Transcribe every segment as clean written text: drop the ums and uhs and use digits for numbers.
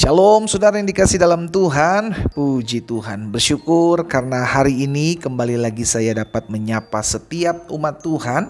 Shalom saudara yang dikasih dalam Tuhan, puji Tuhan. Bersyukur karena hari ini kembali lagi saya dapat menyapa setiap umat Tuhan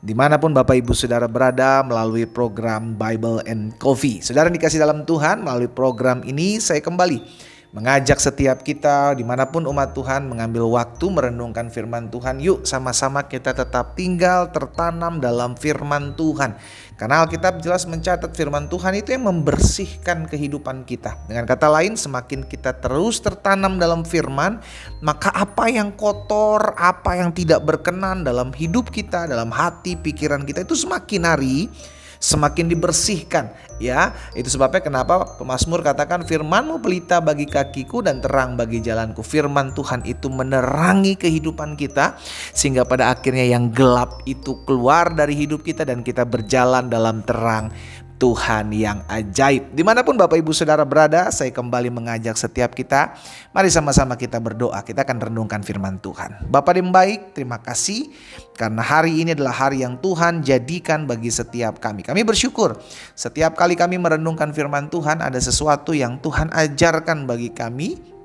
dimanapun Bapak Ibu Saudara berada melalui program Bible and Coffee. Saudara yang dikasih dalam Tuhan, melalui program ini saya kembali mengajak setiap kita dimanapun umat Tuhan mengambil waktu merenungkan firman Tuhan. Yuk sama-sama kita tetap tinggal tertanam dalam firman Tuhan. Karena Alkitab jelas mencatat firman Tuhan itu yang membersihkan kehidupan kita. Dengan kata lain, semakin kita terus tertanam dalam firman, maka apa yang kotor, apa yang tidak berkenan dalam hidup kita, dalam hati, pikiran kita itu semakin hari semakin dibersihkan, ya. Itu sebabnya kenapa pemazmur katakan firman-Mu pelita bagi kakiku dan terang bagi jalanku. Firman Tuhan itu menerangi kehidupan kita sehingga pada akhirnya yang gelap itu keluar dari hidup kita dan kita berjalan dalam terang Tuhan yang ajaib. Dimanapun Bapak Ibu Saudara berada, saya kembali mengajak setiap kita, mari sama-sama kita berdoa. Kita akan renungkan firman Tuhan. Bapa yang baik, terima kasih karena hari ini adalah hari yang Tuhan jadikan bagi setiap kami. Kami bersyukur setiap kali kami merenungkan firman Tuhan, ada sesuatu yang Tuhan ajarkan bagi kami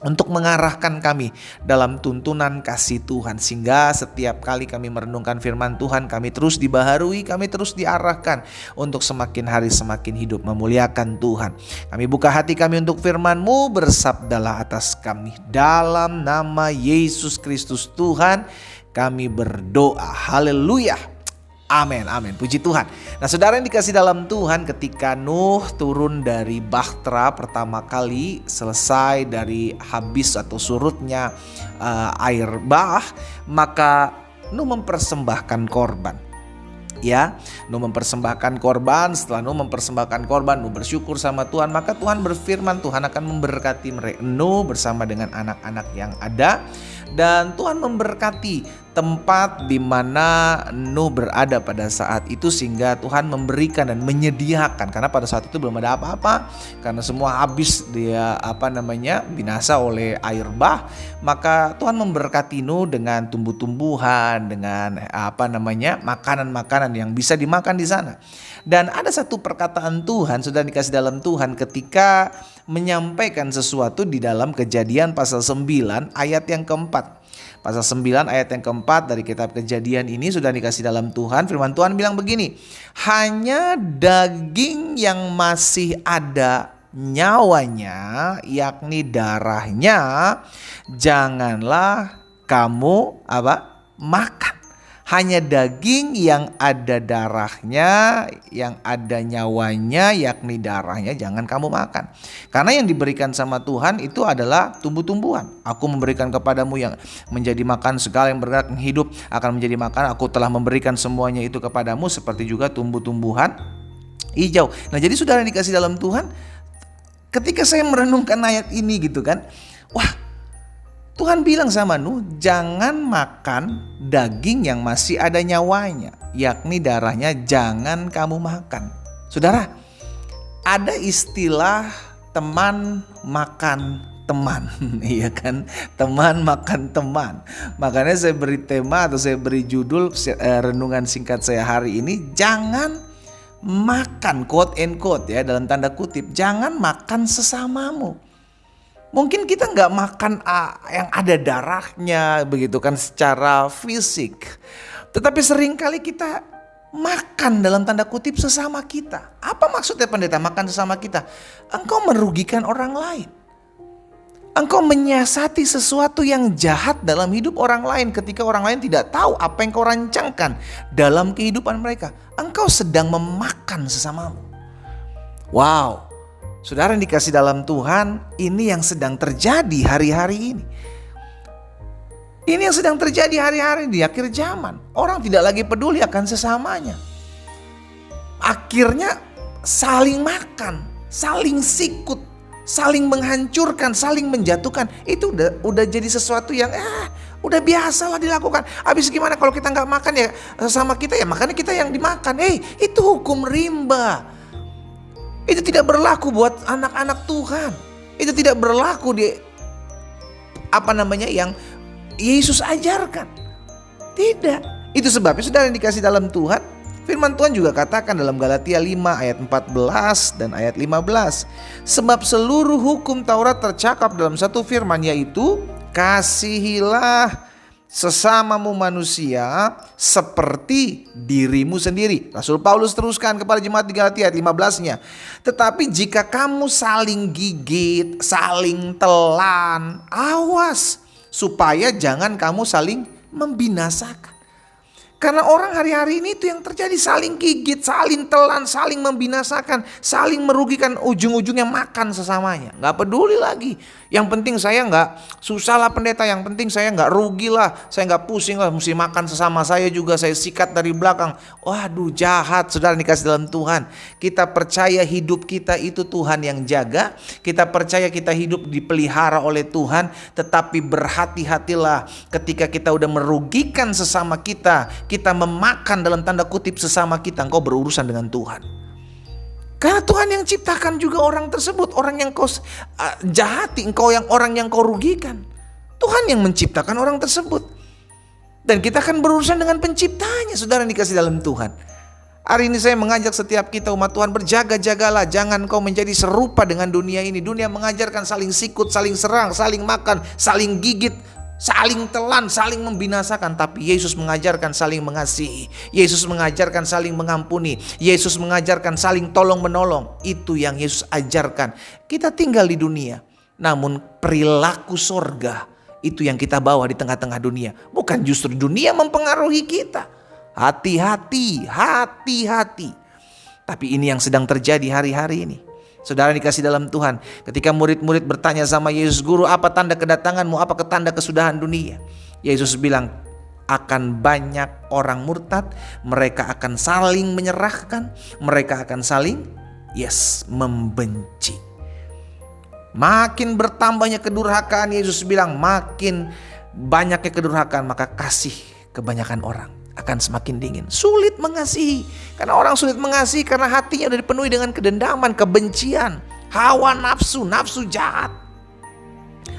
untuk mengarahkan kami dalam tuntunan kasih Tuhan. Sehingga setiap kali kami merenungkan firman Tuhan, kami terus dibaharui, kami terus diarahkan untuk semakin hari semakin hidup memuliakan Tuhan. Kami buka hati kami untuk firman-Mu, bersabdalah atas kami. Dalam nama Yesus Kristus Tuhan kami berdoa. Haleluya. Amin, amin. Puji Tuhan. Nah saudara yang dikasih dalam Tuhan, ketika Nuh turun dari bahtera pertama kali, selesai dari habis atau surutnya air bah, maka Nuh mempersembahkan korban. Ya, Nuh mempersembahkan korban. Setelah Nuh mempersembahkan korban, Nuh bersyukur sama Tuhan. Maka Tuhan berfirman, Tuhan akan memberkati Nuh bersama dengan anak-anak yang ada. Dan Tuhan memberkati tempat di mana Nuh berada pada saat itu, sehingga Tuhan memberikan dan menyediakan, karena pada saat itu belum ada apa-apa, karena semua habis dia binasa oleh air bah. Maka Tuhan memberkati Nuh dengan tumbuh-tumbuhan, dengan makanan-makanan yang bisa dimakan di sana. Dan ada satu perkataan Tuhan sudah dikasih dalam Tuhan ketika menyampaikan sesuatu di dalam Kejadian pasal 9 ayat yang keempat. Pasal 9 ayat yang keempat dari kitab Kejadian ini sudah dikasih dalam Tuhan. Firman Tuhan bilang begini, hanya daging yang masih ada nyawanya, yakni darahnya, janganlah kamu makan. Hanya daging yang ada darahnya, yang ada nyawanya, yakni darahnya, jangan kamu makan. Karena yang diberikan sama Tuhan itu adalah tumbuh-tumbuhan. Aku memberikan kepadamu yang menjadi makan, segala yang bergerak yang hidup akan menjadi makan. Aku telah memberikan semuanya itu kepadamu, seperti juga tumbuh-tumbuhan hijau. Nah jadi saudara yang dikasih dalam Tuhan, ketika saya merenungkan ayat ini gitu kan, wah, Tuhan bilang sama Nuh, jangan makan daging yang masih ada nyawanya, yakni darahnya jangan kamu makan. Saudara, ada istilah teman makan teman, iya kan? Teman makan teman. Makanya saya beri tema atau saya beri judul renungan singkat saya hari ini, jangan makan, quote and quote ya, dalam tanda kutip, jangan makan sesamamu. Mungkin kita nggak makan yang ada darahnya begitu kan secara fisik. Tetapi seringkali kita makan dalam tanda kutip sesama kita. Apa maksudnya pendeta makan sesama kita? Engkau merugikan orang lain. Engkau menyiasati sesuatu yang jahat dalam hidup orang lain ketika orang lain tidak tahu apa yang kau rancangkan dalam kehidupan mereka. Engkau sedang memakan sesamamu. Wow. Saudara yang dikasih dalam Tuhan, ini yang sedang terjadi hari-hari ini. Ini yang sedang terjadi hari-hari di akhir zaman. Orang tidak lagi peduli akan sesamanya. Akhirnya saling makan, saling sikut, saling menghancurkan, saling menjatuhkan. Itu udah jadi sesuatu yang udah biasa lah dilakukan. Habis gimana kalau kita nggak makan ya sama kita ya makanya kita yang dimakan. Itu hukum rimba. Itu tidak berlaku buat anak-anak Tuhan. Itu tidak berlaku di yang Yesus ajarkan. Tidak. Itu sebabnya saudara yang dikasih dalam Tuhan, Firman Tuhan juga katakan dalam Galatia 5 ayat 14 dan ayat 15. Sebab seluruh hukum Taurat tercakap dalam satu firman, yaitu kasihilah sesamamu manusia seperti dirimu sendiri. Rasul Paulus teruskan kepada jemaat di Galatia ayat 15-nya. Tetapi jika kamu saling gigit, saling telan, awas supaya jangan kamu saling membinasakan. Karena orang hari-hari ini itu yang terjadi, saling gigit, saling telan, saling membinasakan, saling merugikan, ujung-ujungnya makan sesamanya. Gak peduli lagi. Yang penting saya gak susah lah pendeta, yang penting saya gak rugi lah, saya gak pusing lah, mesti makan sesama saya juga, saya sikat dari belakang. Waduh, jahat saudara dikasih dalam Tuhan. Kita percaya hidup kita itu Tuhan yang jaga, kita percaya kita hidup dipelihara oleh Tuhan, tetapi berhati-hatilah ketika kita udah merugikan sesama kita memakan dalam tanda kutip sesama kita, engkau berurusan dengan Tuhan. Karena Tuhan yang ciptakan juga orang tersebut, orang yang kau jahati, orang yang kau rugikan. Tuhan yang menciptakan orang tersebut. Dan kita akan berurusan dengan penciptanya, saudara yang dikasih dalam Tuhan. Hari ini saya mengajak setiap kita umat Tuhan, berjaga-jagalah, jangan kau menjadi serupa dengan dunia ini. Dunia mengajarkan saling sikut, saling serang, saling makan, saling gigit, saling telan, saling membinasakan. Tapi Yesus mengajarkan saling mengasihi. Yesus mengajarkan saling mengampuni. Yesus mengajarkan saling tolong menolong. Itu yang Yesus ajarkan. Kita tinggal di dunia, namun perilaku sorga itu yang kita bawa di tengah-tengah dunia. Bukan justru dunia mempengaruhi kita. Hati-hati, hati-hati. Tapi ini yang sedang terjadi hari-hari ini. Saudara dikasih dalam Tuhan, ketika murid-murid bertanya sama Yesus, Guru, apa tanda kedatanganmu, apa tanda kesudahan dunia? Yesus bilang, akan banyak orang murtad, mereka akan saling menyerahkan, mereka akan saling membenci. Makin bertambahnya kedurhakaan, Yesus bilang, makin banyaknya kedurhakaan, maka kasih kebanyakan orang akan semakin dingin. Sulit mengasihi. Karena orang sulit mengasihi karena hatinya sudah dipenuhi dengan kedendaman, kebencian, hawa nafsu, nafsu jahat.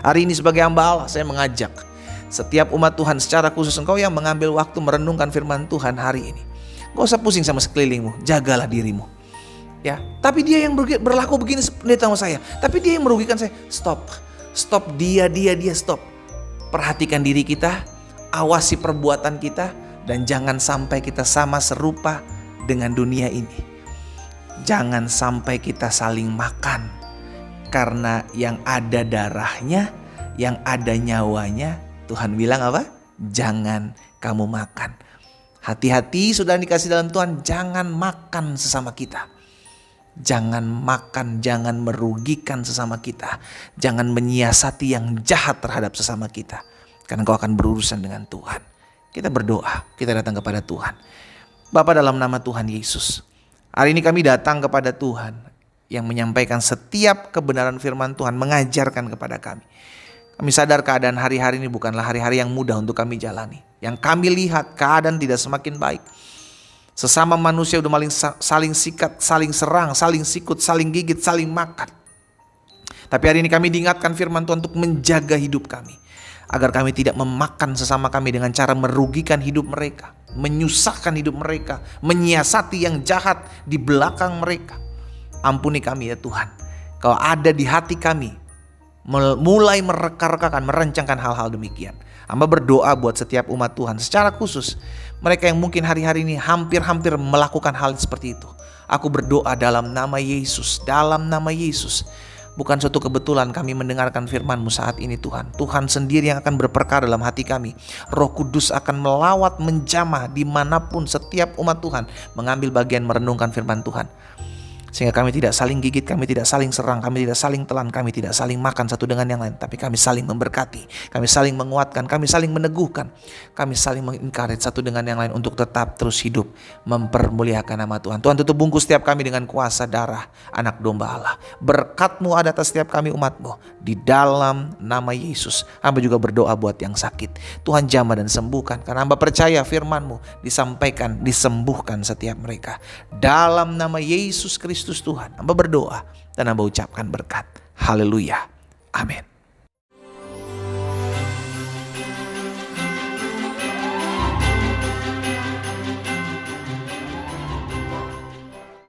Hari ini sebagai hamba Allah, saya mengajak setiap umat Tuhan, secara khusus engkau yang mengambil waktu merenungkan firman Tuhan hari ini. Gak usah pusing sama sekelilingmu, jagalah dirimu. Ya, tapi dia yang berlaku begini pendeta sama saya, tapi dia yang merugikan saya. Stop, dia stop. Perhatikan diri kita, awasi perbuatan kita. Dan jangan sampai kita sama serupa dengan dunia ini. Jangan sampai kita saling makan. Karena yang ada darahnya, yang ada nyawanya, Tuhan bilang apa? Jangan kamu makan. Hati-hati saudara dikasih dalam Tuhan, jangan makan sesama kita. Jangan makan, jangan merugikan sesama kita. Jangan menyiasati yang jahat terhadap sesama kita. Karena kau akan berurusan dengan Tuhan. Kita berdoa, kita datang kepada Tuhan. Bapa, dalam nama Tuhan Yesus, hari ini kami datang kepada Tuhan yang menyampaikan setiap kebenaran firman Tuhan, mengajarkan kepada kami. Kami sadar keadaan hari-hari ini bukanlah hari-hari yang mudah untuk kami jalani. Yang kami lihat keadaan tidak semakin baik. Sesama manusia udah saling sikat, saling serang, saling sikut, saling gigit, saling makan. Tapi hari ini kami diingatkan firman Tuhan untuk menjaga hidup kami. Agar kami tidak memakan sesama kami dengan cara merugikan hidup mereka, menyusahkan hidup mereka, menyiasati yang jahat di belakang mereka. Ampuni kami ya Tuhan. Kau ada di hati kami, mulai mereka-rekakan, merencangkan hal-hal demikian. Hamba berdoa buat setiap umat Tuhan, secara khusus mereka yang mungkin hari-hari ini hampir-hampir melakukan hal seperti itu. Aku berdoa dalam nama Yesus, dalam nama Yesus. Bukan suatu kebetulan kami mendengarkan firman-Mu saat ini Tuhan. Tuhan sendiri yang akan berperkara dalam hati kami. Roh Kudus akan melawat, menjamah dimanapun setiap umat Tuhan mengambil bagian merenungkan firman Tuhan. Sehingga kami tidak saling gigit, kami tidak saling serang, kami tidak saling telan, kami tidak saling makan satu dengan yang lain. Tapi kami saling memberkati, kami saling menguatkan, kami saling meneguhkan, kami saling mengencourage satu dengan yang lain untuk tetap terus hidup mempermuliakan nama Tuhan. Tuhan tutup bungkus setiap kami dengan kuasa darah anak domba Allah. Berkat-Mu ada atas setiap kami umat-Mu. Di dalam nama Yesus, hamba juga berdoa buat yang sakit. Tuhan jamah dan sembuhkan, karena hamba percaya firman-Mu disampaikan, disembuhkan setiap mereka. Dalam nama Yesus Kristus Tuhan, hamba berdoa dan hamba ucapkan berkat. Haleluya. Amin.